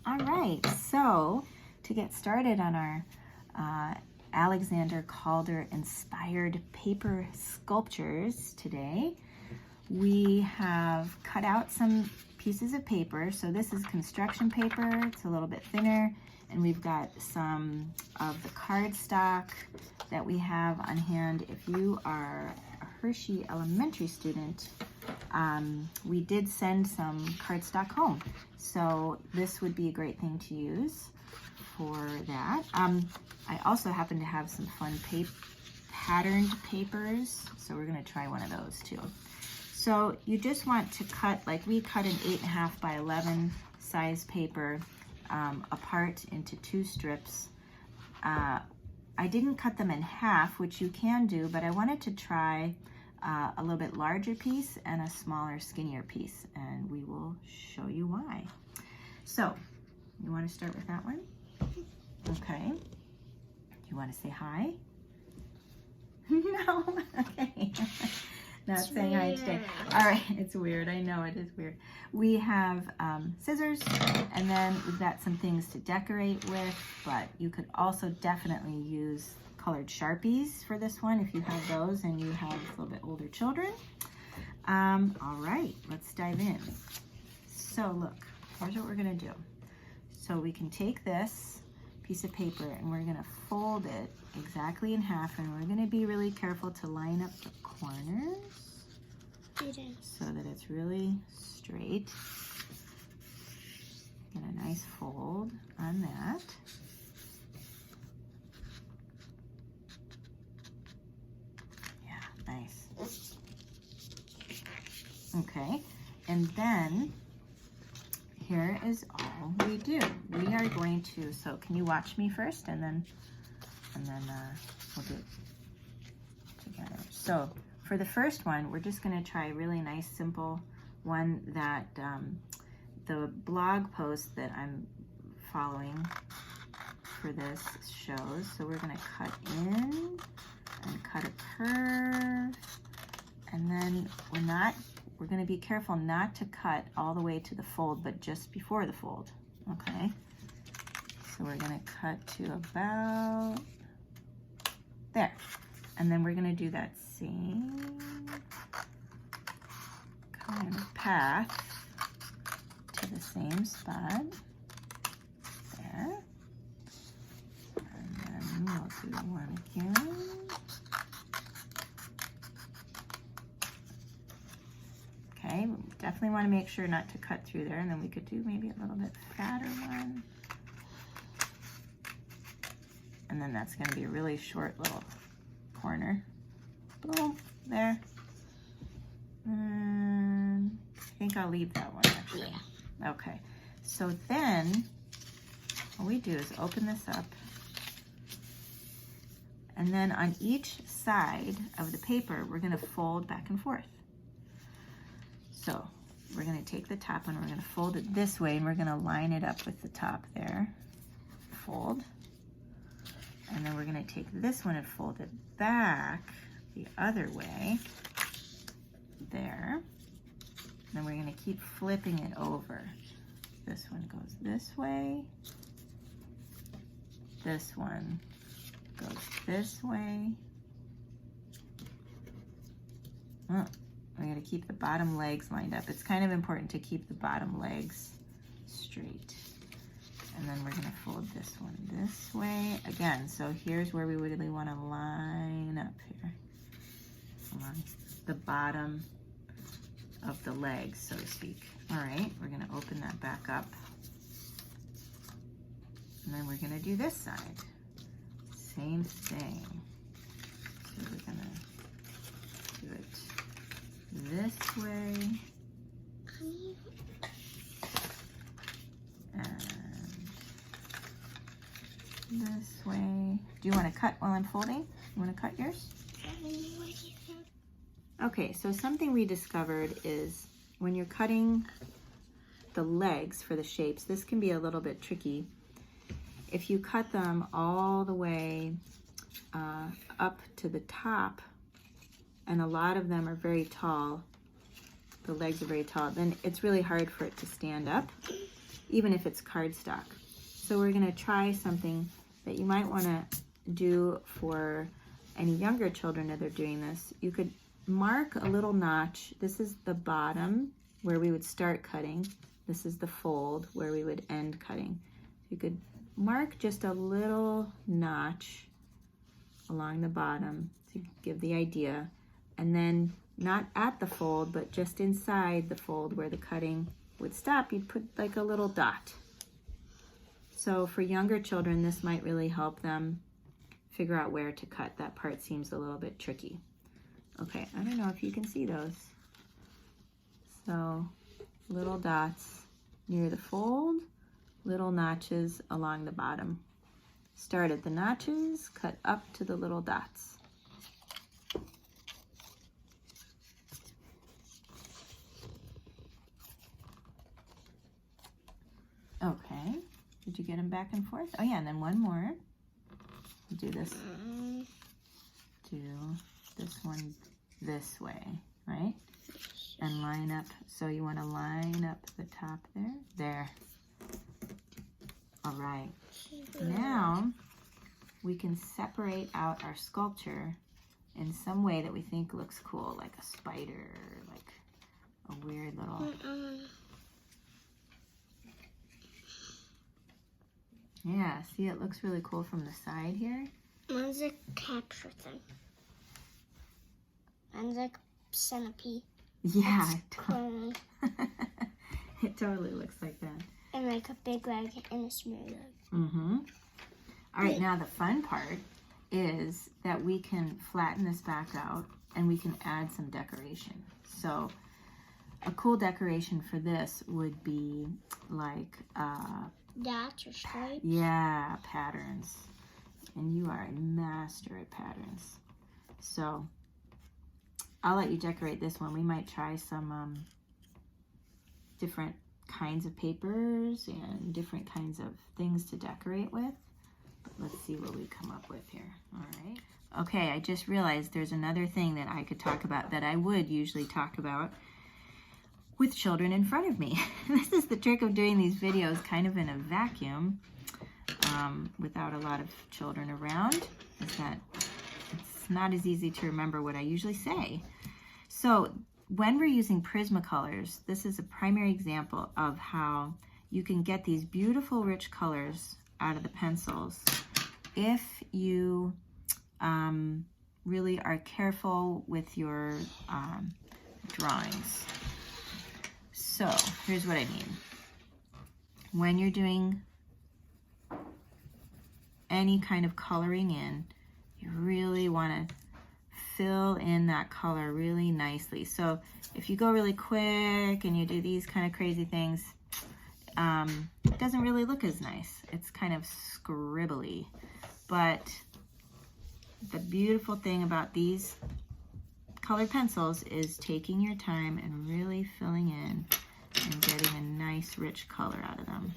All right, so to get started on our Alexander Calder inspired paper sculptures today, we have cut out some pieces of paper. So this is construction paper, it's a little bit thinner, and we've got some of the cardstock that we have on hand. If you are a Hershey Elementary student, we did send some cardstock home, so this would be a great thing to use for that. I also happen to have some fun patterned papers, so we're going to try one of those too. So you just want to cut, like we cut an 8.5 by 11 size paper apart into 2 strips. I didn't cut them in half, which you can do, but I wanted to try a little bit larger piece and a smaller, skinnier piece, and we will show you why. So, you want to start with that one? Okay. Do you want to say hi? No? Okay. Not It's saying hi today. All right, it's weird. I know it is weird. We have scissors, and then we've got some things to decorate with, but you could also definitely use colored Sharpies for this one if you have those and you have a little bit older children. All right, let's dive in. So look, here's what we're gonna do. So we can take this piece of paper and we're gonna fold it exactly in half, and we're gonna be really careful to line up the corners so that it's really straight. Get a nice fold on that. Nice. Okay, and then here is all we do. We are going to, so can you watch me first, and then we'll do it together. So for the first one, we're just going to try a really nice, simple one that the blog post that I'm following for this shows. So we're going to cut in and cut a curve, and then we're going to be careful not to cut all the way to the fold, but just before the fold. Okay, so we're going to cut to about there, and then we're going to do that same kind of path to the same spot there, and then we'll do one again. Okay, we definitely want to make sure not to cut through there, and then we could do maybe a little bit fatter one. And then that's going to be a really short little corner. Boom, there. And I think I'll leave that one actually. Yeah. Okay, so then what we do is open this up, and then on each side of the paper, we're going to fold back and forth. So we're going to take the top and we're going to fold it this way, and we're going to line it up with the top there. Fold. And then we're going to take this one and fold it back the other way. There. And then we're going to keep flipping it over. This one goes this way. This one goes this way. Oh. We're going to keep the bottom legs lined up. It's kind of important to keep the bottom legs straight. And then we're going to fold this one this way. Again, so here's where we really want to line up here. Along the bottom of the legs, so to speak. All right, we're going to open that back up. And then we're going to do this side. Same thing. So we're going to do it this way, and this way. Do you want to cut while I'm folding? You want to cut yours? Okay, so something we discovered is when you're cutting the legs for the shapes, this can be a little bit tricky. If you cut them all the way up to the top, and a lot of them are very tall, the legs are very tall, then it's really hard for it to stand up. even if it's cardstock. So we're going to try something that you might want to do for any younger children that are doing this. You could mark a little notch. This is the bottom where we would start cutting. This is the fold where we would end cutting. You could mark just a little notch along the bottom to give the idea, and then not at the fold, but just inside the fold where the cutting would stop, you'd put like a little dot. So for younger children, this might really help them figure out where to cut. That part seems a little bit tricky. Okay, I don't know if you can see those. So little dots near the fold, little notches along the bottom. Start at the notches, cut up to the little dots. Okay, did you get them back and forth? Oh yeah, and then one more. Do this. Do this one this way, right? And line up. So you want to line up the top there. There. All right. Now we can separate out our sculpture in some way that we think looks cool, like a spider, like a weird little... Yeah, see, it looks really cool from the side here. Mine's a capture thing. Mine's like a centipede. Yeah, It it totally looks like that. and like a big leg and a small leg. Mm-hmm. All right, now the fun part is that we can flatten this back out and we can add some decoration. So a cool decoration for this would be like Dots or stripes. yeah, patterns. And you are a master at patterns. So I'll let you decorate this one. We might try some different kinds of papers and different kinds of things to decorate with. But let's see what we come up with here. All right. Okay, I just realized there's another thing that I could talk about that I would usually talk about with children in front of me. This is the trick of doing these videos kind of in a vacuum without a lot of children around, is that it's not as easy to remember what I usually say. So when we're using Prismacolors, this is a primary example of how you can get these beautiful rich colors out of the pencils if you really are careful with your drawings. So here's what I mean. When you're doing any kind of coloring in, you really want to fill in that color really nicely. So if you go really quick and you do these kind of crazy things, it doesn't really look as nice. It's kind of scribbly. But the beautiful thing about these colored pencils is taking your time and really filling in and getting a nice rich color out of them,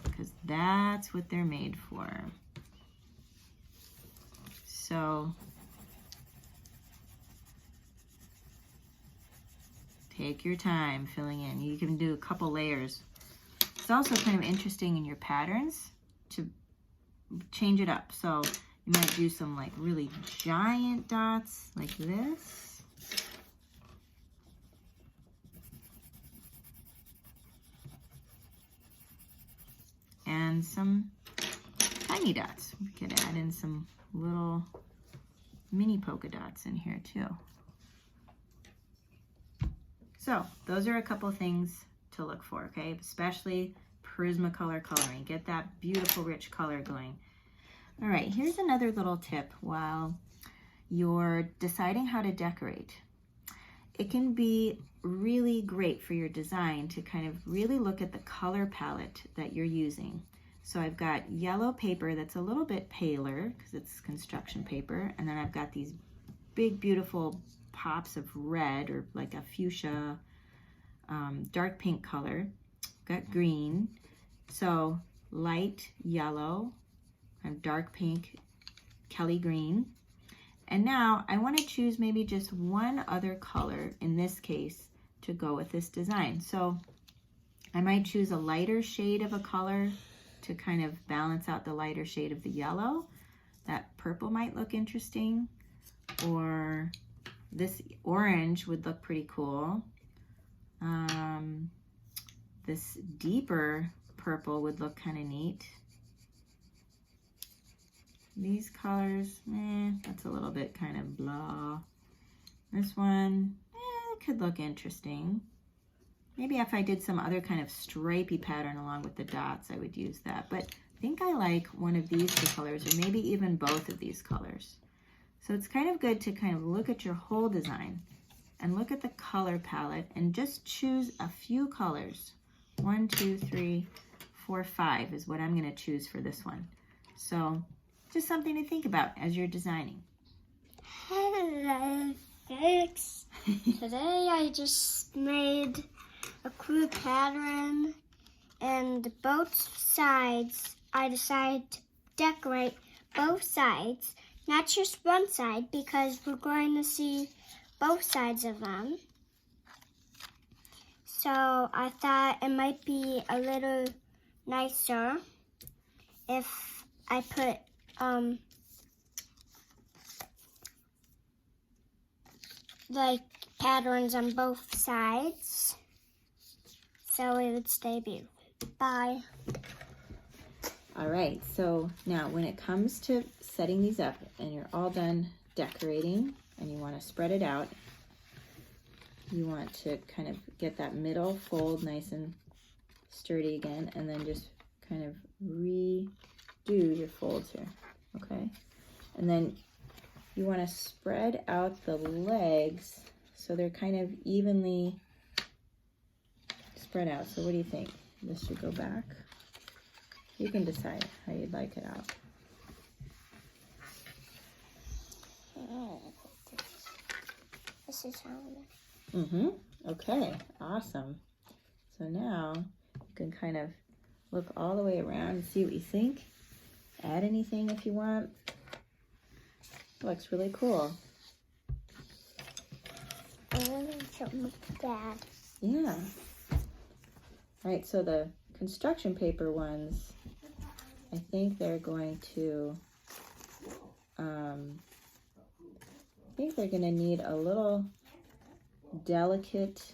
because that's what they're made for. So take your time filling in. You can do a couple layers. It's also kind of interesting in your patterns to change it up. So you might do some like really giant dots like this. And some tiny dots. We could add in some little mini polka dots in here too. So those are a couple things to look for, okay? Especially Prismacolor coloring. Get that beautiful rich color going. All right, here's another little tip while you're deciding how to decorate. It can be really great for your design to kind of really look at the color palette that you're using. So I've got yellow paper that's a little bit paler because it's construction paper, and then I've got these big beautiful pops of red or like a fuchsia, dark pink color. Got green, so light yellow, and dark pink, Kelly green. And now I want to choose maybe just one other color in this case to go with this design. So I might choose a lighter shade of a color to kind of balance out the lighter shade of the yellow. That purple might look interesting, or this orange would look pretty cool. This deeper purple would look kind of neat. These colors, that's a little bit kind of blah. This one, could look interesting. Maybe if I did some other kind of stripey pattern along with the dots, I would use that. But I think I like one of these two colors, or maybe even both of these colors. So it's kind of good to kind of look at your whole design and look at the color palette and just choose a few colors. 1, 2, 3, 4, 5 is what I'm going to choose for this one. So just something to think about as you're designing. Hello, folks. Today I just made a cool pattern, and both sides, I decided to decorate both sides, not just one side, because we're going to see both sides of them. So I thought it might be a little nicer if I put like patterns on both sides, so it would stay beautiful. Bye. All right, so now when it comes to setting these up and you're all done decorating and you want to spread it out, you want to kind of get that middle fold nice and sturdy again, and then just kind of redo your folds here, okay? And then you want to spread out the legs so they're kind of evenly spread out. So what do you think? This should go back? You can decide how you'd like it out. This is how Okay, awesome. So now you can kind of look all the way around and see what you think. Add anything if you want. Looks really cool. Dad. Yeah. All right, so the construction paper ones, I think they're going to, need a little delicate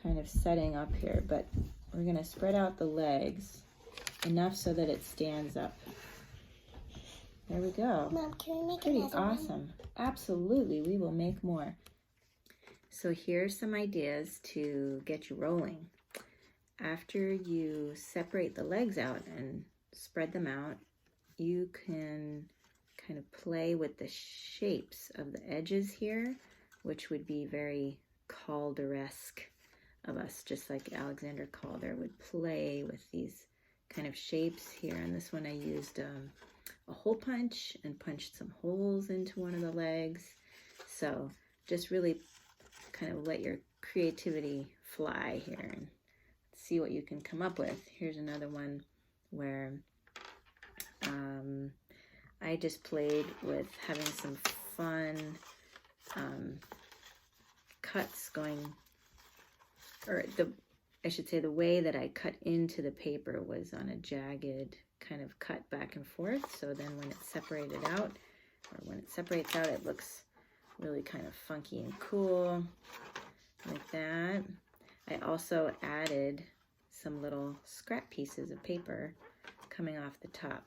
kind of setting up here, but we're gonna spread out the legs enough so that it stands up. There we go. Mom, can we make Pretty another awesome. one? Absolutely, we will make more. So here's some ideas to get you rolling. After you separate the legs out and spread them out, you can kind of play with the shapes of the edges here, which would be very Calder-esque of us, just like Alexander Calder would play with these kind of shapes here. And this one I used a hole punch and punched some holes into one of the legs. So just really kind of let your creativity fly here and see what you can come up with. Here's another one where I just played with having some fun cuts going, or I should say the way that I cut into the paper was on a jagged kind of cut back and forth. So then when it's separated out, or when it separates out, it looks really kind of funky and cool like that. I also added some little scrap pieces of paper coming off the top.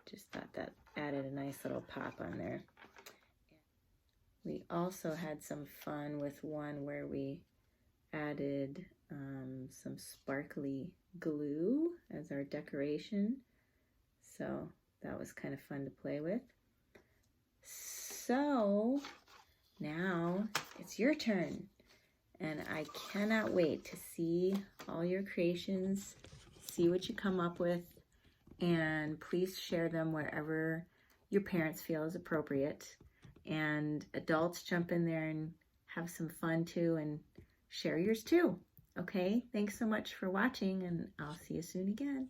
Just thought that added a nice little pop on there. We also had some fun with one where we added some sparkly glue as our decoration. So that was kind of fun to play with. So now it's your turn. And I cannot wait to see all your creations, see what you come up with, and please share them wherever your parents feel is appropriate. And adults, jump in there and have some fun too, and share yours too. Okay, thanks so much for watching, and I'll see you soon again.